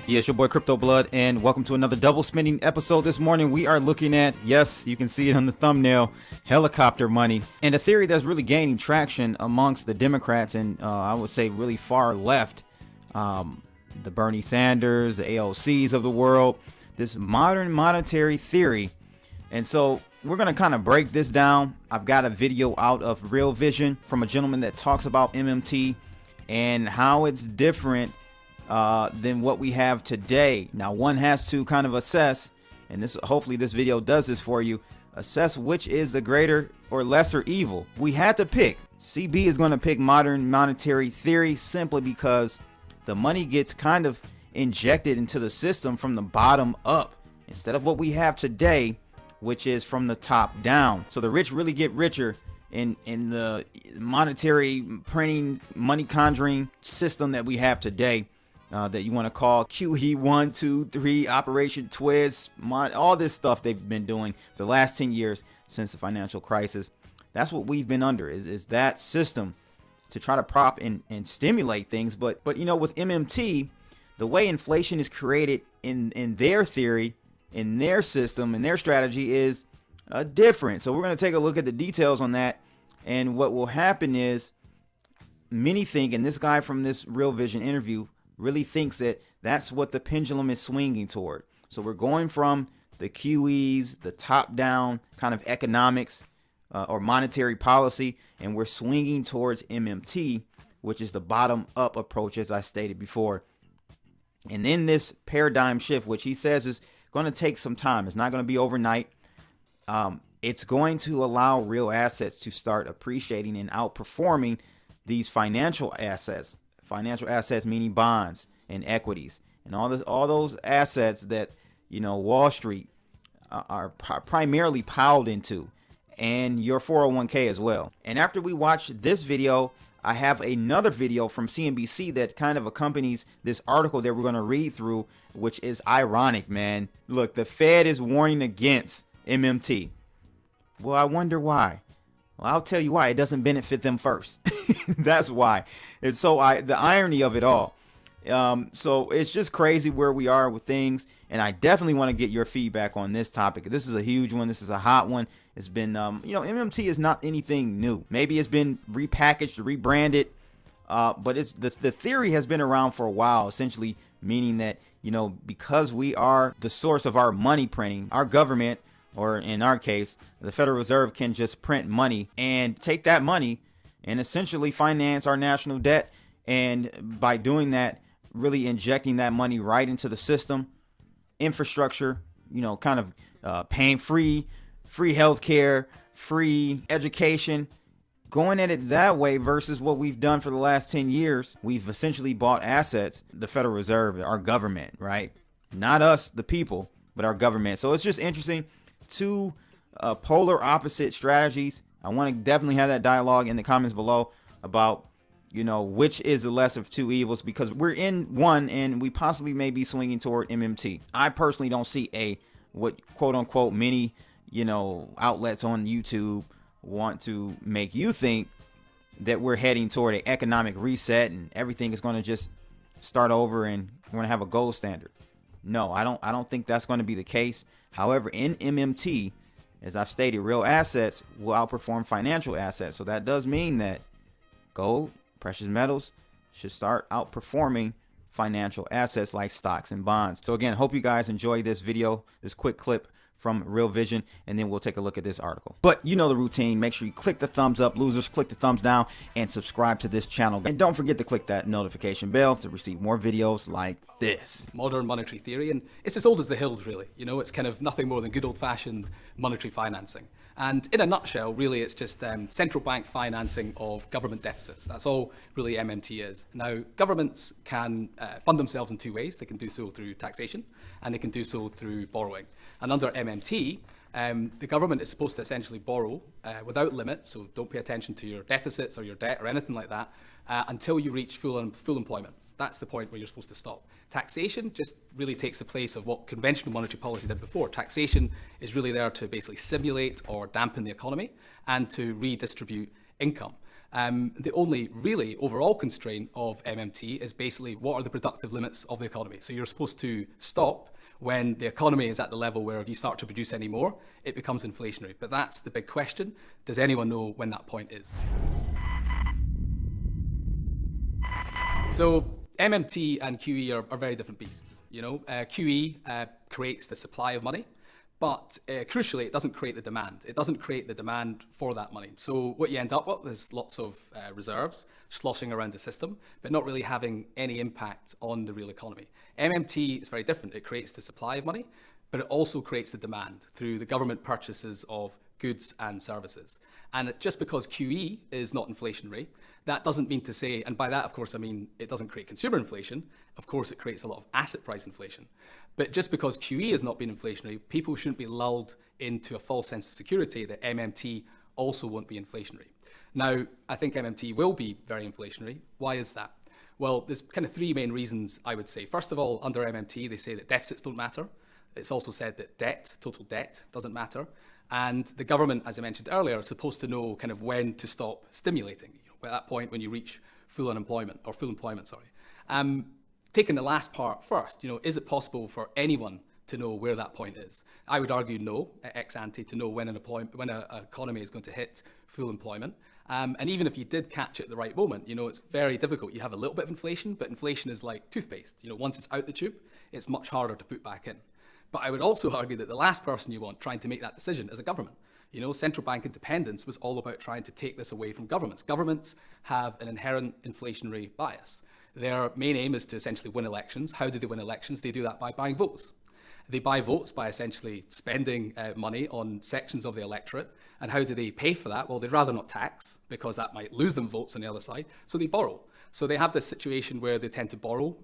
Yeah, it's your boy Crypto Blood, and welcome to another double spending episode. This morning we are looking at, yes, you can see it on the thumbnail, helicopter money, and a theory that's really gaining traction amongst the Democrats and I would say really far left, the Bernie Sanders, the AOCs of the world, this modern monetary theory. And so we're going to kind of break this down. I've got a video out of Real Vision from a gentleman that talks about MMT and how it's different than what we have today. Now, one has to kind of assess, and this hopefully this video does this for you, assess which is the greater or lesser evil. We had to pick. CB is going to pick modern monetary theory simply because the money gets kind of injected into the system from the bottom up instead of what we have today, which is from the top down. So the rich really get richer in the monetary printing, money conjuring system that we have today. That you want to call QE 1, 2, 3, Operation Twist, all this stuff they've been doing the last 10 years since the financial crisis. That's what we've been under, is that system to try to prop and stimulate things. But you know, with MMT, the way inflation is created in their theory, in their system, in their strategy is different. So we're going to take a look at the details on that. And what will happen is many think, and this guy from this Real Vision interview really thinks that that's what the pendulum is swinging toward. So we're going from the QEs, the top-down kind of economics or monetary policy, and we're swinging towards MMT, which is the bottom-up approach, as I stated before. And in this paradigm shift, which he says is going to take some time, it's not going to be overnight. It's going to allow real assets to start appreciating and outperforming these financial assets. Financial assets meaning bonds and equities and all those assets that, you know, Wall Street are primarily piled into, and your 401k as well. And after we watch this video, I have another video from CNBC that kind of accompanies this article that we're going to read through, which is ironic, man. Look, the Fed is warning against MMT. Well, I wonder why. Well, I'll tell you why. It doesn't benefit them first. That's why. It's so the irony of it all. So it's just crazy where we are with things. And I definitely want to get your feedback on this topic. This is a huge one. This is a hot one. It's been, MMT is not anything new. Maybe it's been repackaged, rebranded. But it's the theory has been around for a while, essentially meaning that, you know, because we are the source of our money printing, our government, or in our case, the Federal Reserve can just print money and take that money and essentially finance our national debt. And by doing that, really injecting that money right into the system, infrastructure, you know, kind of paying free healthcare, free education, going at it that way versus what we've done for the last 10 years. We've essentially bought assets, the Federal Reserve, our government, right? Not us, the people, but our government. So it's just interesting. Two polar opposite strategies. I want to definitely have that dialogue in the comments below about, you know, which is the less of two evils, because we're in one and we possibly may be swinging toward MMT. I personally don't see what quote unquote many, you know, outlets on YouTube want to make you think that we're heading toward an economic reset and everything is going to just start over and we're going to have a gold standard. No, I don't think that's going to be the case. However, in MMT, as I've stated, real assets will outperform financial assets. So that does mean that gold, precious metals should start outperforming financial assets like stocks and bonds. So again, hope you guys enjoy this video, this quick clip from Real Vision, and then we'll take a look at this article. But you know the routine. Make sure you click the thumbs up, losers, click the thumbs down, and subscribe to this channel. And don't forget to click that notification bell to receive more videos like this. Modern monetary theory, and it's as old as the hills, really. You know, it's kind of nothing more than good old-fashioned monetary financing. And in a nutshell, really, it's just central bank financing of government deficits. That's all really MMT is. Now, governments can fund themselves in two ways. They can do so through taxation, and they can do so through borrowing. And under MMT, the government is supposed to essentially borrow without limit, so don't pay attention to your deficits or your debt or anything like that, until you reach full employment. That's the point where you're supposed to stop. Taxation just really takes the place of what conventional monetary policy did before. Taxation is really there to basically simulate or dampen the economy and to redistribute income. The only really overall constraint of MMT is basically what are the productive limits of the economy. So you're supposed to stop when the economy is at the level where if you start to produce any more, it becomes inflationary. But that's the big question. Does anyone know when that point is? So MMT and QE are very different beasts. QE creates the supply of money, but crucially, it doesn't create the demand. It doesn't create the demand for that money. So what you end up with is lots of reserves sloshing around the system, but not really having any impact on the real economy. MMT is very different. It creates the supply of money, but it also creates the demand through the government purchases of goods and services. And just because QE is not inflationary, that doesn't mean to say, and by that, of course, I mean it doesn't create consumer inflation. Of course, it creates a lot of asset price inflation. But just because QE has not been inflationary, people shouldn't be lulled into a false sense of security that MMT also won't be inflationary. Now, I think MMT will be very inflationary. Why is that? Well, there's kind of three main reasons, I would say. First of all, under MMT, they say that deficits don't matter. It's also said that total debt, doesn't matter. And the government, as I mentioned earlier, is supposed to know kind of when to stop stimulating, at that point when you reach full employment. Taking the last part first, is it possible for anyone to know where that point is? I would argue no, ex ante, to know when an economy is going to hit full employment. And even if you did catch it at the right moment, it's very difficult. You have a little bit of inflation, but inflation is like toothpaste. Once it's out the tube, it's much harder to put back in. But I would also argue that the last person you want trying to make that decision is a government. Central bank independence was all about trying to take this away from governments. Governments have an inherent inflationary bias. Their main aim is to essentially win elections. How do they win elections? They do that by buying votes. They buy votes by essentially spending money on sections of the electorate. And how do they pay for that? Well, they'd rather not tax because that might lose them votes on the other side. So they borrow. So they have this situation where they tend to borrow,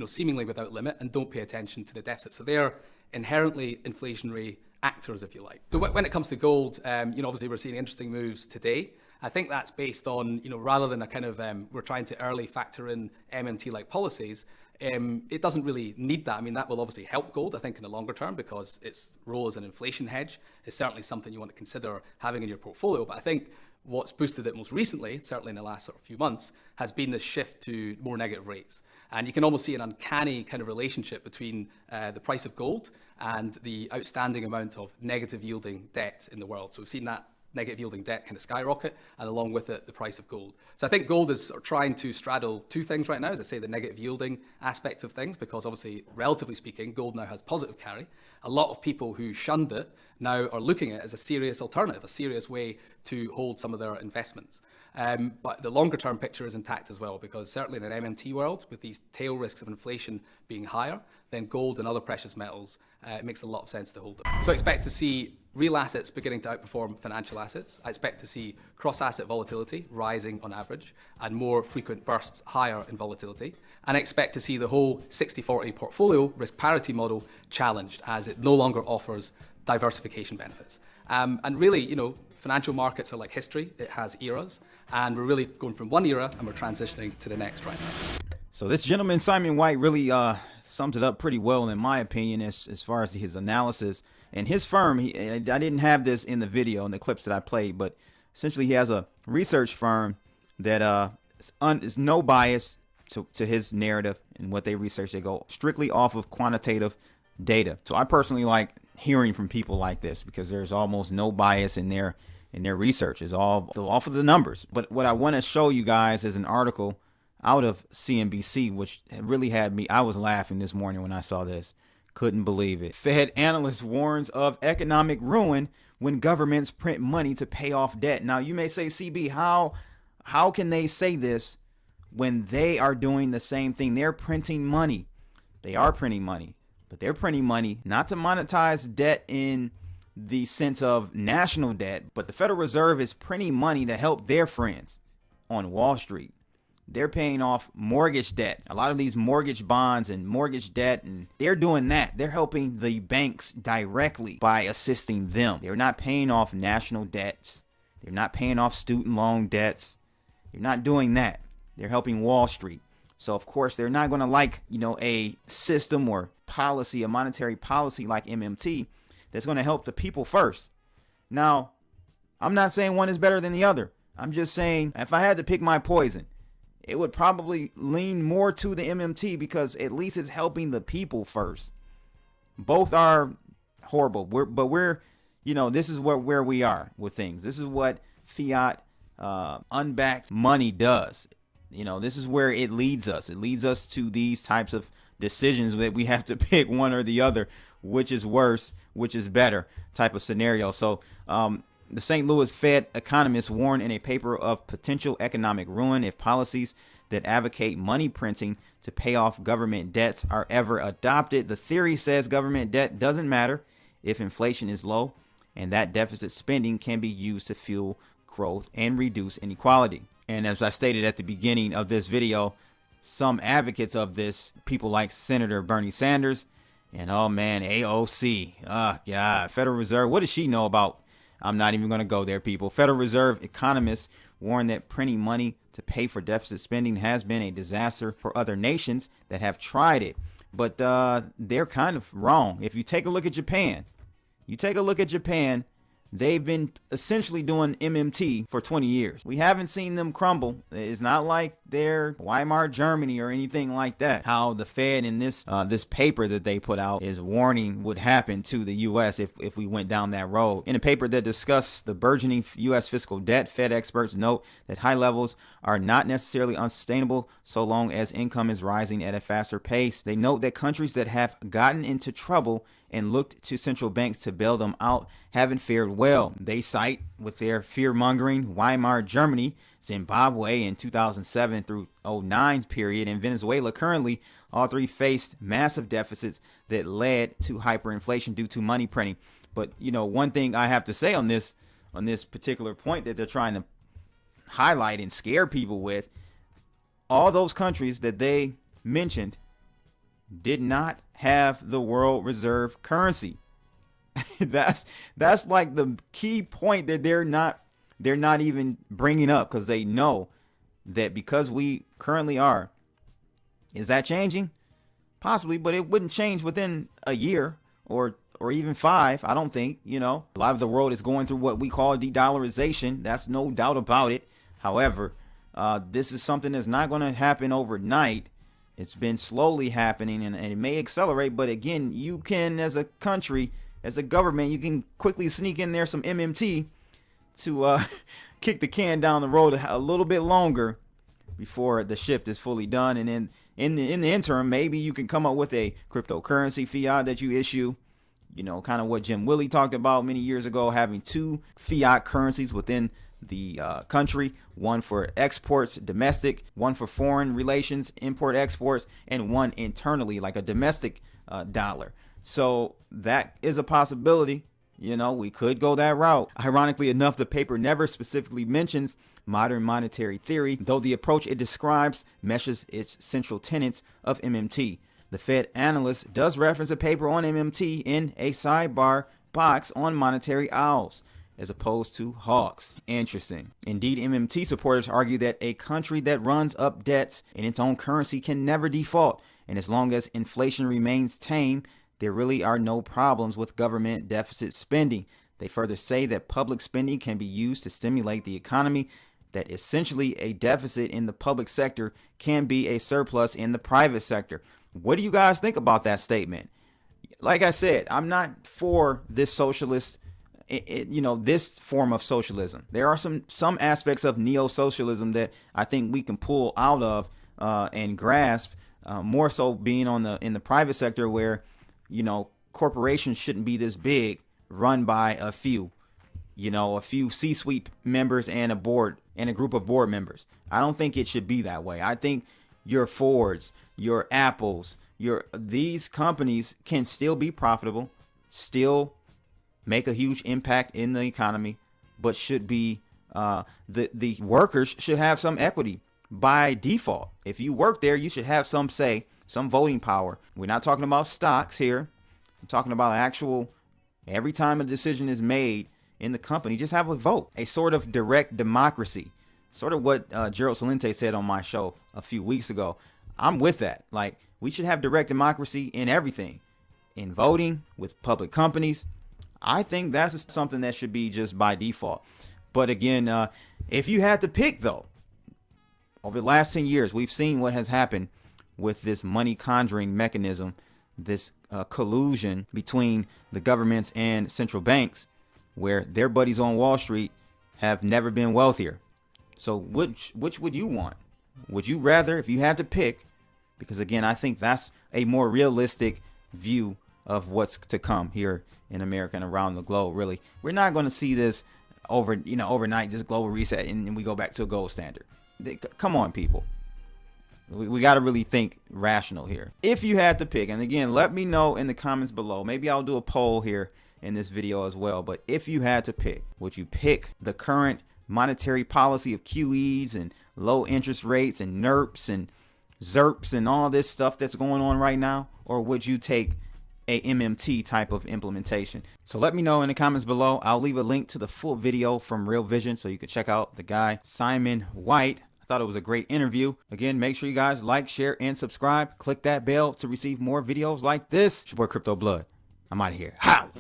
seemingly without limit, and don't pay attention to the deficit. So they're inherently inflationary actors, if you like. So when it comes to gold, obviously we're seeing interesting moves today. I think that's based on, rather than a kind of, we're trying to early factor in MMT-like policies, it doesn't really need that. I mean, that will obviously help gold, I think, in the longer term, because its role as an inflation hedge is certainly something you want to consider having in your portfolio. But I think what's boosted it most recently, certainly in the last sort of few months, has been this shift to more negative rates. And you can almost see an uncanny kind of relationship between the price of gold and the outstanding amount of negative yielding debt in the world. So we've seen that negative yielding debt kind of skyrocket, and along with it, the price of gold. So I think gold is sort of trying to straddle two things right now, as I say, the negative yielding aspect of things, because obviously, relatively speaking, gold now has positive carry. A lot of people who shunned it now are looking at it as a serious alternative, a serious way to hold some of their investments. But the longer term picture is intact as well, because certainly in an MMT world, with these tail risks of inflation being higher, then gold and other precious metals, it makes a lot of sense to hold them. So I expect to see real assets beginning to outperform financial assets. I expect to see cross-asset volatility rising on average and more frequent bursts higher in volatility. And I expect to see the whole 60-40 portfolio risk parity model challenged as it no longer offers diversification benefits. And really, financial markets are like history. It has eras, and we're really going from one era and we're transitioning to the next right now. So this gentleman, Simon White, really sums it up pretty well, in my opinion, as far as his analysis. And his firm, I didn't have this in the video, in the clips that I played, but essentially he has a research firm that is no bias to his narrative and what they research. They go strictly off of quantitative data. So I personally like hearing from people like this, because there's almost no bias in their research. It's all off of the numbers. But what I want to show you guys is an article out of CNBC, which really had me. I was laughing this morning when I saw this. Couldn't believe it. Fed analyst warns of economic ruin when governments print money to pay off debt. Now, you may say, CB, how can they say this when they are doing the same thing? They're printing money. They are printing money, but they're printing money not to monetize debt in the sense of national debt, but the Federal Reserve is printing money to help their friends on Wall Street. They're paying off mortgage debt, a lot of these mortgage bonds and mortgage debt, and they're doing that. They're helping the banks directly by assisting them. They're not paying off national debts. They're not paying off student loan debts. They're not doing that. They're helping Wall Street. So, of course, they're not going to like, a system or policy, a monetary policy like MMT that's going to help the people first. Now, I'm not saying one is better than the other. I'm just saying, if I had to pick my poison, it would probably lean more to the MMT because at least it's helping the people first. Both are horrible. This is where we are with things. This is what fiat, unbacked money does. This is where it leads us. It leads us to these types of decisions that we have to pick one or the other, which is worse, which is better type of scenario. So, the St. Louis Fed economists warn in a paper of potential economic ruin if policies that advocate money printing to pay off government debts are ever adopted. The theory says government debt doesn't matter if inflation is low, and that deficit spending can be used to fuel growth and reduce inequality. And as I stated at the beginning of this video, some advocates of this, people like Senator Bernie Sanders and AOC, God, Federal Reserve, what does she know about? I'm not even going to go there, people. Federal Reserve economists warn that printing money to pay for deficit spending has been a disaster for other nations that have tried it. But they're kind of wrong. If you take a look at Japan, they've been essentially doing MMT for 20 years. We haven't seen them crumble. It's not like they're Weimar Germany or anything like that. How the Fed in this paper that they put out is warning would happen to the U.S. if we went down that road. In a paper that discussed the burgeoning U.S. fiscal debt, Fed experts note that high levels are not necessarily unsustainable so long as income is rising at a faster pace. They note that countries that have gotten into trouble and looked to central banks to bail them out haven't fared well. They cite with their fear-mongering Weimar Germany, Zimbabwe in 2007 through 2009 period, and Venezuela currently. All three faced massive deficits that led to hyperinflation due to money printing. But one thing I have to say on this particular point that they're trying to highlight and scare people with, all those countries that they mentioned did not have the world reserve currency. That's like the key point that they're not even bringing up, because they know that because we currently are. Is that changing? Possibly, but it wouldn't change within a year or even 5. I don't think. A lot of the world is going through what we call de-dollarization. That's no doubt about it. However, this is something that's not going to happen overnight. It's been slowly happening, and it may accelerate. But again, you can, as a country, as a government, you can quickly sneak in there some MMT to kick the can down the road a little bit longer before the shift is fully done. And then in the interim, maybe you can come up with a cryptocurrency fiat that you issue. Kind of what Jim Willie talked about many years ago, having 2 fiat currencies within the country, one for exports, domestic, one for foreign relations, import exports, and one internally, like a domestic dollar. So that is a possibility. We could go that route. Ironically enough, the paper never specifically mentions modern monetary theory, though the approach it describes meshes its central tenets of MMT. The Fed analyst does reference a paper on MMT in a sidebar box on monetary owls, as opposed to hawks. Interesting. Indeed, MMT supporters argue that a country that runs up debts in its own currency can never default, and as long as inflation remains tame, there really are no problems with government deficit spending. They further say that public spending can be used to stimulate the economy, that essentially a deficit in the public sector can be a surplus in the private sector. What do you guys think about that statement? Like I said, I'm not for this socialist, this form of socialism. There are some aspects of neo-socialism that I think we can pull out of and grasp, more so being in the private sector where, corporations shouldn't be this big, run by a few C-suite members and a board and a group of board members. I don't think it should be that way. I think your Fords, your Apples, these companies can still be profitable, still make a huge impact in the economy, but should be the workers should have some equity by default. If you work there, you should have some say, some voting power. We're not talking about stocks here. I'm talking about actual, every time a decision is made in the company, just have a vote, a sort of direct democracy, sort of what Gerald Salente said on my show a few weeks ago. I'm with that. Like, we should have direct democracy in everything, in voting with public companies. I think that's something that should be just by default. But again, if you had to pick, though, over the last 10 years, we've seen what has happened with this money conjuring mechanism, this collusion between the governments and central banks, where their buddies on Wall Street have never been wealthier. So which would you want? Would you rather, if you had to pick, because again, I think that's a more realistic view of what's to come here in America and around the globe. Really, we're not going to see this overnight, just global reset and we go back to a gold standard. Come on, people. We got to really think rational here. If you had to pick, and again, let me know in the comments below. Maybe I'll do a poll here in this video as well. But if you had to pick, would you pick the current monetary policy of QEs and low interest rates and NERPs and ZERPs and all this stuff that's going on right now? Or would you take a MMT type of implementation? So let me know in the comments below. I'll leave a link to the full video from Real Vision so you can check out the guy, Simon White. I thought it was a great interview. Again, make sure you guys like, share, and subscribe. Click that bell to receive more videos like this. It's your boy Crypto Blood. I'm out of here. Holla!